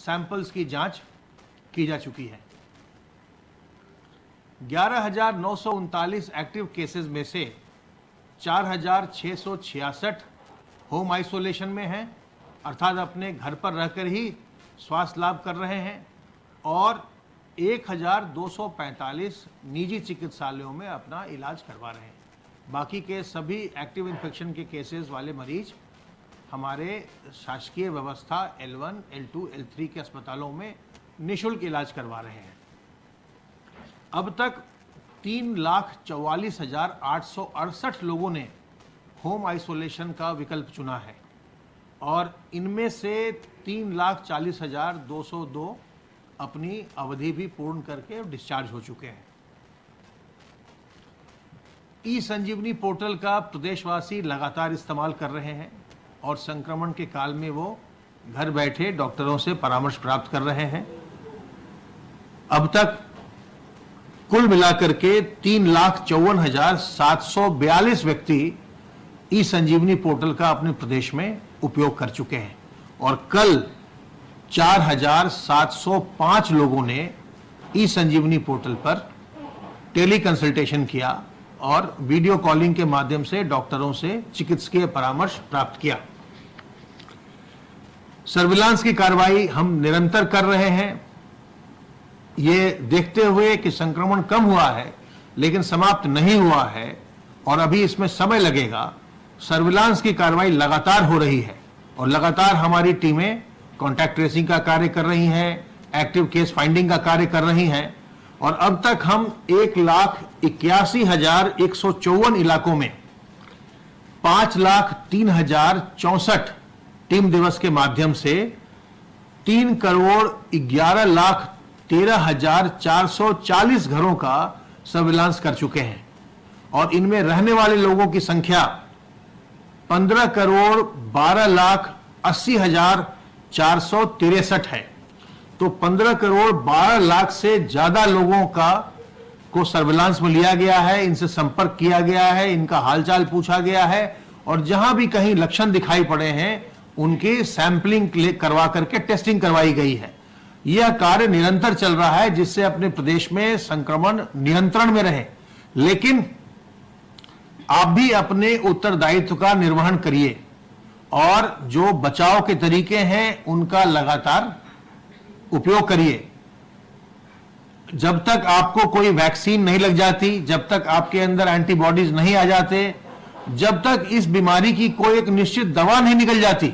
Samples की जांच की जा चुकी है। 11,939 एक्टिव केसेस में से 4,666 होम आइसोलेशन में हैं, अर्थात अपने घर पर रहकर ही स्वास्थ्य लाभ कर रहे हैं, और 1,245 निजी चिकित्सालयों में अपना इलाज करवा रहे हैं। बाकी के सभी एक्टिव इन्फेक्शन के केसेस वाले मरीज हमारे शासकीय व्यवस्था L1, L2, L3 के अस्पतालों में निःशुल्क इलाज करवा रहे हैं। अब तक 3,44,868 लोगों ने होम आइसोलेशन का विकल्प चुना है और इनमें से 3,40,202 अपनी अवधि भी पूर्ण करके डिस्चार्ज हो चुके हैं। ई-संजीवनी पोर्टल का प्रदेशवासी लगातार इस्तेमाल कर रहे हैं और संक्रमण के काल में वो घर बैठे डॉक्टरों से परामर्श प्राप्त कर रहे हैं। अब तक कुल मिलाकर के 3,54,742 व्यक्ति ई-संजीवनी पोर्टल का अपने प्रदेश में उपयोग कर चुके हैं और कल 4,705 लोगों ने ई-संजीवनी पोर्टल पर टेली कंसल्टेशन किया और वीडियो कॉलिंग के माध्यम से डॉक्टरों से चिकित्सकीय परामर्श प्राप्त किया। सर्विलांस की कार्रवाई हम निरंतर कर रहे हैं, ये देखते हुए कि संक्रमण कम हुआ है लेकिन समाप्त नहीं हुआ है और अभी इसमें समय लगेगा। सर्विलांस की कार्रवाई लगातार हो रही है और लगातार हमारी टीमें कॉन्टैक्ट ट्रेसिंग का कार्य कर रही हैं, एक्टिव केस फाइंडिंग का कार्य कर रही हैं और अब तक हम 1,81,154 इलाकों में 5,03,064 टीम दिवस के माध्यम से 3,11,13,440 घरों का सर्विलांस कर चुके हैं और इनमें रहने वाले लोगों की संख्या 15,12,80,463 है। तो 15,12,00,000 से ज्यादा लोगों को सर्विलांस में लिया गया है, इनसे संपर्क किया गया है, इनका हालचाल पूछा गया है और जहां भी कहीं लक्षण दिखाई पड़े हैं उनकी सैंपलिंग करवा करके टेस्टिंग करवाई गई है। यह कार्य निरंतर चल रहा है जिससे अपने प्रदेश में संक्रमण नियंत्रण में रहे, लेकिन आप भी अपने उत्तरदायित्व का निर्वहन करिए और जो बचाव के तरीके हैं उनका लगातार उपयोग करिए। जब तक आपको कोई वैक्सीन नहीं लग जाती, जब तक आपके अंदर एंटीबॉडीज नहीं आ जाते, जब तक इस बीमारी की कोई एक निश्चित दवा नहीं निकल जाती,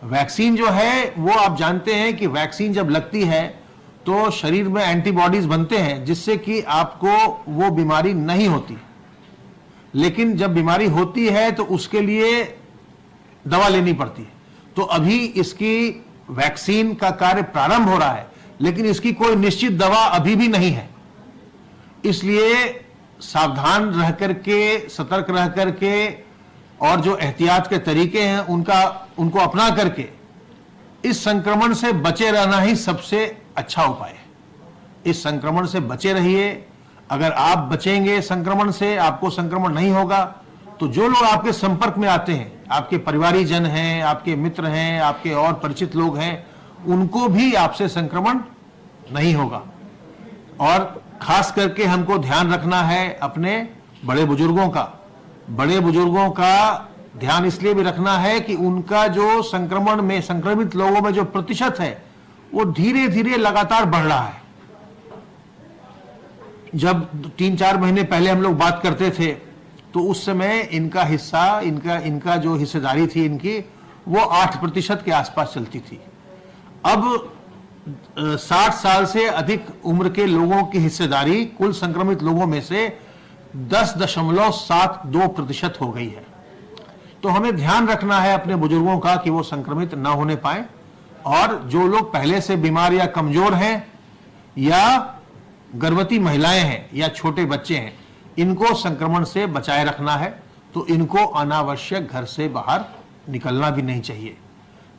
वैक्सीन जो है वो आप जानते हैं कि वैक्सीन जब लगती है तो शरीर में एंटीबॉडीज बनते हैं जिससे कि आपको वो बीमारी नहीं होती, लेकिन जब बीमारी होती है तो उसके लिए दवा लेनी पड़ती है। तो अभी इसकी वैक्सीन का कार्य प्रारंभ हो रहा है लेकिन इसकी कोई निश्चित दवा अभी भी नहीं है, इसलिए सावधान रह करके, सतर्क रह करके और जो एहतियात के तरीके हैं उनको अपना करके इस संक्रमण से बचे रहना ही सबसे अच्छा उपाय है। इस संक्रमण से बचे रहिए। अगर आप बचेंगे संक्रमण से, आपको संक्रमण नहीं होगा, तो जो लोग आपके संपर्क में आते हैं, आपके परिवारीजन हैं, आपके मित्र हैं, आपके और परिचित लोग हैं, उनको भी आपसे संक्रमण नहीं होगा। और खास करके हमको ध्यान रखना है अपने बड़े बुजुर्गों का। बड़े बुजुर्गों का ध्यान इसलिए भी रखना है कि उनका जो संक्रमण में संक्रमित लोगों में जो प्रतिशत है वो धीरे धीरे लगातार बढ़ रहा है। जब 3-4 महीने पहले हम लोग बात करते थे तो उस समय इनका हिस्सा, इनका जो हिस्सेदारी थी इनकी, वो 8% के आसपास चलती थी। अब 60 साल से अधिक उम्र के लोगों की हिस्सेदारी कुल संक्रमित लोगों में से 10.72% हो गई है। तो हमें ध्यान रखना है अपने बुजुर्गों का कि वो संक्रमित ना होने पाए और जो लोग पहले से बीमार या कमजोर हैं या गर्भवती महिलाएं हैं या छोटे बच्चे हैं, इनको संक्रमण से बचाए रखना है। तो इनको अनावश्यक घर से बाहर निकलना भी नहीं चाहिए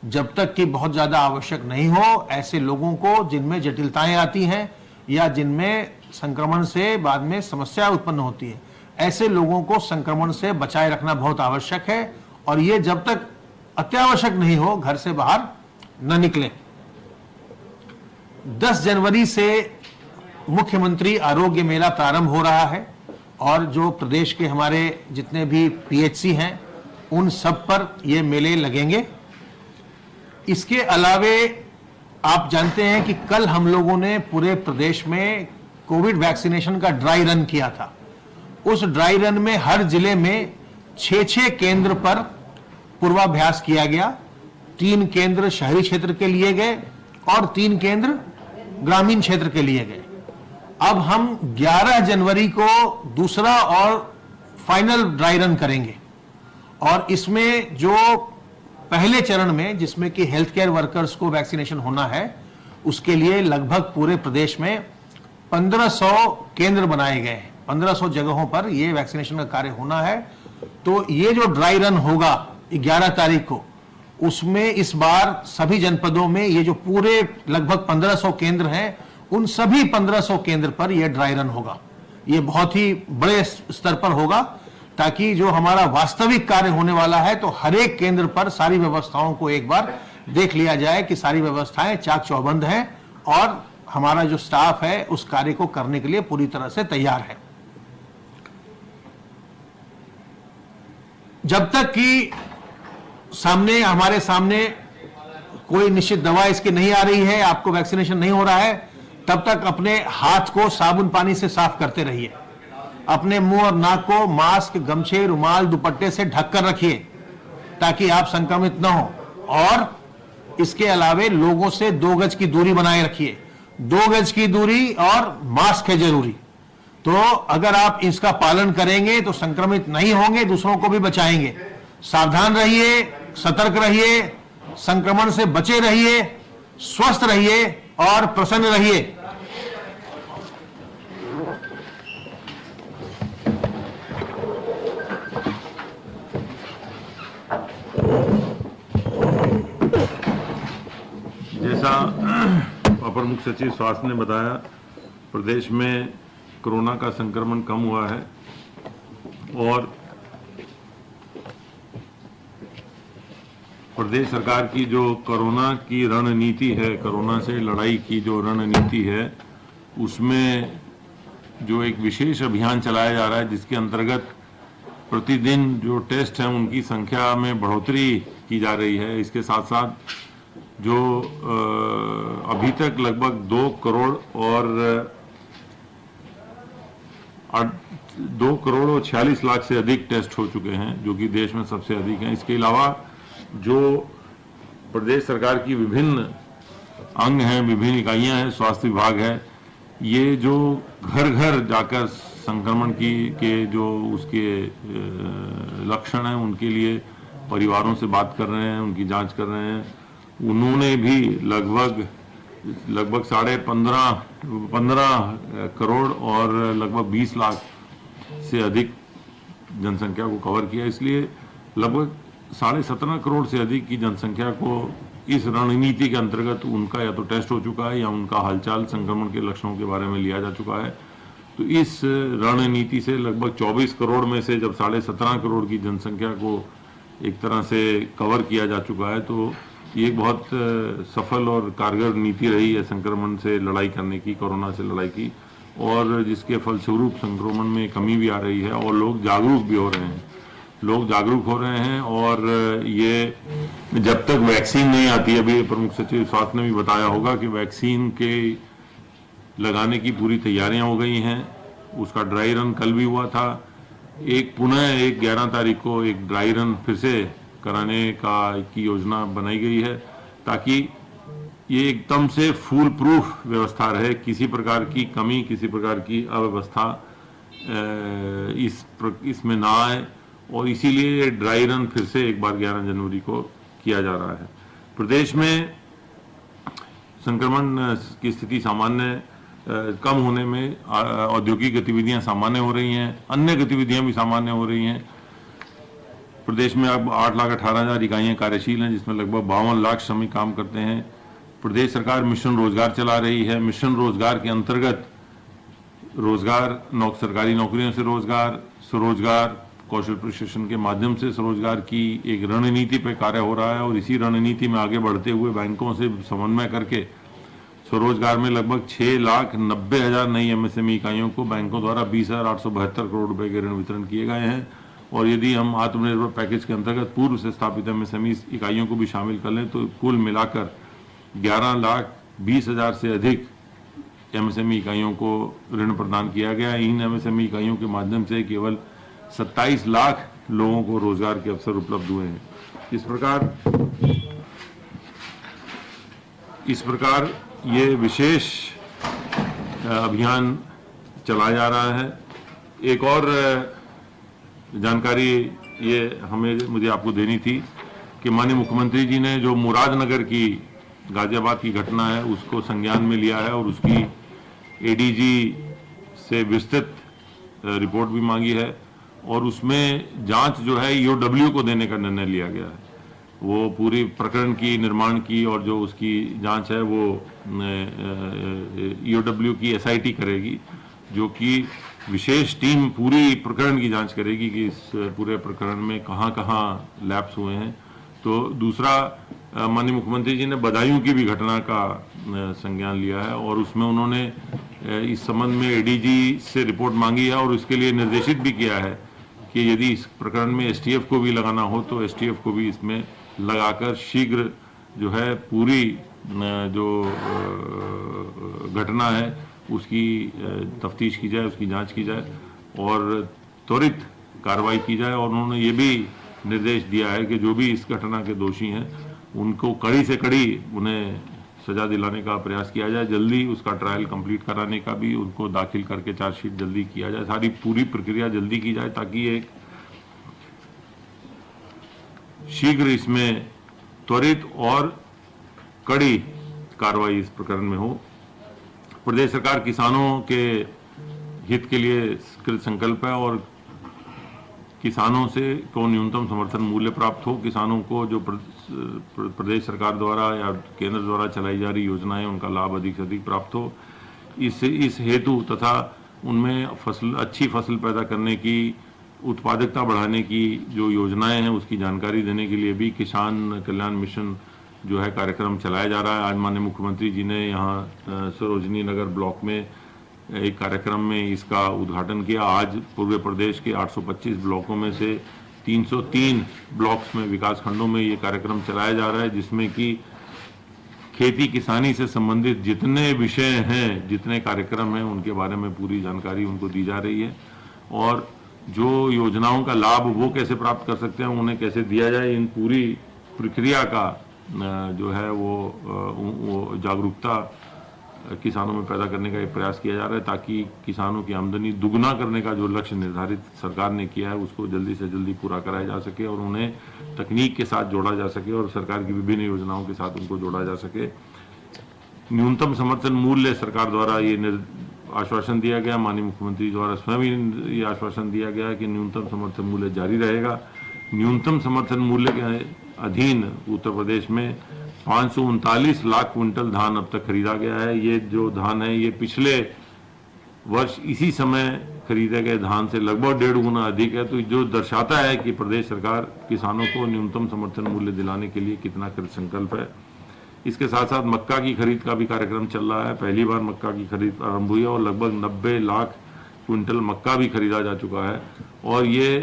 जब तक कि बहुत ज्यादा आवश्यक नहीं हो। ऐसे लोगों को जिनमें जटिलताएं आती हैं या जिनमें संक्रमण से बाद में समस्या उत्पन्न होती है, ऐसे लोगों को संक्रमण से बचाए रखना बहुत आवश्यक है और ये जब तक अत्यावश्यक नहीं हो घर से बाहर न निकलें। 10 जनवरी से मुख्यमंत्री आरोग्य मेला प्रारंभ हो रहा है और जो प्रदेश के हमारे जितने भी पीएचसी हैं उन सब पर ये मेले लगेंगे। इसके अलावे आप जानते हैं कि कल हम लोगों ने पूरे प्रदेश में कोविड वैक्सीनेशन का ड्राई रन किया था। उस ड्राई रन में हर जिले में 6-6 केंद्र पर पूर्वाभ्यास किया गया। 3 केंद्र शहरी क्षेत्र के लिए गए और 3 केंद्र ग्रामीण क्षेत्र के लिए गए। अब हम 11 जनवरी को दूसरा और फाइनल ड्राई रन करेंगे और इसमें जो पहले चरण में जिसमें कि हेल्थ केयर वर्कर्स को वैक्सीनेशन होना है उसके लिए लगभग पूरे प्रदेश में 1500 केंद्र बनाए गए हैं। 1500 जगहों पर यह वैक्सीनेशन का कार्य होना है। तो ये जो ड्राई रन होगा 11 तारीख को, उसमें इस बार सभी जनपदों में ये जो पूरे लगभग 1500 केंद्र हैं उन सभी 1500 केंद्र पर यह ड्राई रन होगा। ये बहुत ही बड़े स्तर पर होगा ताकि जो हमारा वास्तविक कार्य होने वाला है तो हर एक केंद्र पर सारी व्यवस्थाओं को एक बार देख लिया जाए कि सारी व्यवस्थाएं चाक चौबंद हैं और हमारा जो स्टाफ है उस कार्य को करने के लिए पूरी तरह से तैयार है। जब तक कि हमारे सामने कोई निश्चित दवा इसकी नहीं आ रही है, आपको वैक्सीनेशन नहीं हो रहा है, तब तक अपने हाथ को साबुन पानी से साफ करते रहिए। अपने मुंह और नाक को मास्क, गमछे, रुमाल, दुपट्टे से ढककर रखिए ताकि आप संक्रमित न हो। और इसके अलावे लोगों से 2 गज की दूरी बनाए रखिए। 2 गज की दूरी और मास्क है जरूरी। तो अगर आप इसका पालन करेंगे तो संक्रमित नहीं होंगे, दूसरों को भी बचाएंगे। सावधान रहिए, सतर्क रहिए, संक्रमण से बचे रहिए, स्वस्थ रहिए और प्रसन्न रहिए। जैसा अपर मुख्य सचिव स्वास्थ्य ने बताया, प्रदेश में कोरोना का संक्रमण कम हुआ है और प्रदेश सरकार की जो कोरोना की रणनीति है, कोरोना से लड़ाई की जो रणनीति है, उसमें जो एक विशेष अभियान चलाया जा रहा है जिसके अंतर्गत प्रतिदिन जो टेस्ट हैं उनकी संख्या में बढ़ोतरी की जा रही है। इसके साथ साथ जो अभी तक लगभग 2 करोड़ और 46 लाख से अधिक टेस्ट हो चुके हैं, जो कि देश में सबसे अधिक हैं। इसके अलावा जो प्रदेश सरकार की विभिन्न अंग हैं, विभिन्न इकाइयां हैं, स्वास्थ्य विभाग है, ये जो घर घर जाकर संक्रमण के जो उसके लक्षण हैं उनके लिए परिवारों से बात कर रहे हैं, उनकी जांच कर रहे हैं। उन्होंने भी लगभग 15 करोड़ और लगभग 20 लाख से अधिक जनसंख्या को कवर किया। इसलिए लगभग 17.5 करोड़ से अधिक की जनसंख्या को इस रणनीति के अंतर्गत उनका या तो टेस्ट हो चुका है या उनका हालचाल, संक्रमण के लक्षणों के बारे में लिया जा चुका है। तो इस रणनीति से लगभग 24 करोड़ में से जब 17.5 करोड़ की जनसंख्या को एक तरह से कवर किया जा चुका है, तो ये एक बहुत सफल और कारगर नीति रही है संक्रमण से लड़ाई करने की, कोरोना से लड़ाई की, और जिसके फलस्वरूप संक्रमण में कमी भी आ रही है और लोग जागरूक भी हो रहे हैं। लोग जागरूक हो रहे हैं और ये जब तक वैक्सीन नहीं आती, अभी प्रमुख सचिव स्वास्थ्य ने भी बताया होगा कि वैक्सीन के लगाने की पूरी तैयारियां हो गई हैं। उसका ड्राई रन कल भी हुआ था। पुनः 11 तारीख को एक ड्राई रन फिर से कराने की योजना बनाई गई है ताकि ये एकदम से फुल प्रूफ व्यवस्था रहे, किसी प्रकार की कमी, किसी प्रकार की अव्यवस्था इसमें ना आए। और इसीलिए ड्राई रन फिर से एक बार 11 जनवरी को किया जा रहा है। प्रदेश में संक्रमण की स्थिति सामान्य कम होने में औद्योगिक गतिविधियां सामान्य हो रही हैं, अन्य गतिविधियां भी सामान्य हो रही हैं। प्रदेश में अब 8,18,000 इकाइयां कार्यशील हैं, जिसमें लगभग 52 लाख श्रमिक काम करते हैं। प्रदेश सरकार मिशन रोजगार चला रही है। मिशन रोजगार के अंतर्गत रोजगार, सरकारी नौकरियों से रोजगार, स्वरोजगार, कौशल प्रशिक्षण के माध्यम से स्वरोजगार की एक रणनीति पर कार्य हो रहा है और इसी रणनीति में आगे बढ़ते हुए बैंकों से समन्वय करके स्वरोजगार में लगभग 6,90,000 नई एमएसएमई इकाइयों को बैंकों द्वारा 20,872 करोड़ रुपए के ऋण वितरण किए गए हैं। और यदि हम आत्मनिर्भर पैकेज के अंतर्गत पूर्व से स्थापित एमएसएमई इकाइयों को भी शामिल कर लें तो कुल मिलाकर 11,20,000 से अधिक एमएसएमई इकाइयों को ऋण प्रदान किया गया। इन एमएसएमई इकाइयों के माध्यम से केवल 27 लाख लोगों को रोजगार के अवसर उपलब्ध हुए हैं। इस प्रकार ये विशेष अभियान चलाया जा रहा है। एक और जानकारी ये मुझे आपको देनी थी कि माननीय मुख्यमंत्री जी ने जो मुरादनगर की गाजियाबाद की घटना है उसको संज्ञान में लिया है और उसकी एडीजी से विस्तृत रिपोर्ट भी मांगी है और उसमें जांच जो है ईओडब्ल्यू को देने का निर्णय लिया गया है। वो पूरी प्रकरण की निर्माण की और जो उसकी जांच है वो ईओडब्ल्यू की एसआईटी करेगी, जो कि विशेष टीम पूरी प्रकरण की जांच करेगी कि इस पूरे प्रकरण में कहां कहां लैप्स हुए हैं। तो दूसरा, माननीय मुख्यमंत्री जी ने बदायूं की भी घटना का संज्ञान लिया है और उसमें उन्होंने इस संबंध में एडीजी से रिपोर्ट मांगी है और उसके लिए निर्देशित भी किया है कि यदि इस प्रकरण में एसटीएफ को भी लगाना हो तो एसटीएफ को भी इसमें लगाकर शीघ्र जो है पूरी जो घटना है उसकी तफ्तीश की जाए, उसकी जांच की जाए और त्वरित कार्रवाई की जाए। और उन्होंने ये भी निर्देश दिया है कि जो भी इस घटना के दोषी हैं उनको कड़ी से कड़ी उन्हें सजा दिलाने का प्रयास किया जाए। जल्दी उसका ट्रायल कंप्लीट कराने का भी उनको दाखिल करके चार्जशीट जल्दी किया जाए। सारी पूरी प्रक्रिया जल्दी की जाए ताकि एक शीघ्र इसमें त्वरित और कड़ी कार्रवाई इस प्रकरण में हो। प्रदेश सरकार किसानों के हित के लिए कृत संकल्प है और किसानों से को न्यूनतम समर्थन मूल्य प्राप्त हो, किसानों को जो प्रदेश सरकार द्वारा या केंद्र द्वारा चलाई जा रही योजनाएं उनका लाभ अधिक से अधिक प्राप्त हो। इस हेतु तथा उनमें अच्छी फसल पैदा करने की, उत्पादकता बढ़ाने की जो योजनाएं हैं उसकी जानकारी देने के लिए भी किसान कल्याण मिशन जो है कार्यक्रम चलाया जा रहा है। आज माननीय मुख्यमंत्री जी ने यहाँ सरोजनी नगर ब्लॉक में एक कार्यक्रम में इसका उद्घाटन किया। आज पूरे प्रदेश के 825 ब्लॉकों में से 303 ब्लॉक्स में, विकास खंडों में ये कार्यक्रम चलाया जा रहा है, जिसमें कि खेती किसानी से संबंधित जितने विषय हैं, जितने कार्यक्रम हैं, उनके बारे में पूरी जानकारी उनको दी जा रही है और जो योजनाओं का लाभ वो कैसे प्राप्त कर सकते हैं, उन्हें कैसे दिया जाए, इन पूरी प्रक्रिया का जो है वो जागरूकता किसानों में पैदा करने का एक प्रयास किया जा रहा है ताकि किसानों की आमदनी दुगना करने का जो लक्ष्य निर्धारित सरकार ने किया है उसको जल्दी से जल्दी पूरा कराया जा सके और उन्हें तकनीक के साथ जोड़ा जा सके और सरकार की विभिन्न योजनाओं के साथ उनको जोड़ा जा सके। न्यूनतम समर्थन मूल्य सरकार द्वारा ये आश्वासन दिया गया, माननीय मुख्यमंत्री द्वारा स्वयं ये आश्वासन दिया गया कि न्यूनतम समर्थन मूल्य जारी रहेगा। न्यूनतम समर्थन मूल्य के अधीन उत्तर प्रदेश में 539 लाख क्विंटल धान अब तक खरीदा गया है। ये जो धान है ये पिछले वर्ष इसी समय खरीदे गए धान से लगभग 1.5 गुना अधिक है, तो जो दर्शाता है कि प्रदेश सरकार किसानों को न्यूनतम समर्थन मूल्य दिलाने के लिए कितना कृत संकल्प है। इसके साथ साथ मक्का की खरीद का भी कार्यक्रम चल रहा है। पहली बार मक्का की खरीद आरंभ हुई है और लगभग 90 लाख क्विंटल मक्का भी खरीदा जा चुका है और ये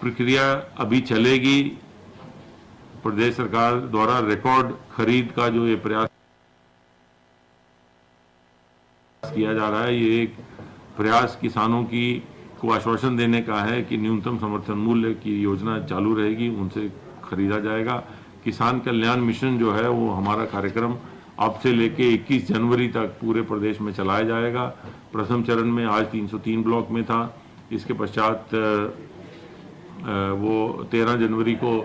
प्रक्रिया अभी चलेगी। प्रदेश सरकार द्वारा रिकॉर्ड खरीद का जो ये प्रयास किया जा रहा है, ये एक प्रयास किसानों को आश्वासन देने का है कि न्यूनतम समर्थन मूल्य की योजना चालू रहेगी, उनसे खरीदा जाएगा। किसान कल्याण मिशन जो है वो हमारा कार्यक्रम अब से लेके 21 जनवरी तक पूरे प्रदेश में चलाया जाएगा। प्रथम चरण में आज 303 ब्लॉक में था, इसके पश्चात वो 13 जनवरी को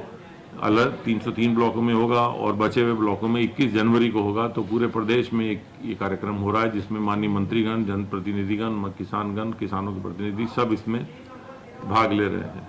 अलग 303 ब्लॉकों में होगा और बचे हुए ब्लॉकों में 21 जनवरी को होगा। तो पूरे प्रदेश में ये कार्यक्रम हो रहा है जिसमें माननीय मंत्रीगण, जनप्रतिनिधिगण, किसानगण, किसानों के प्रतिनिधि सब इसमें भाग ले रहे हैं।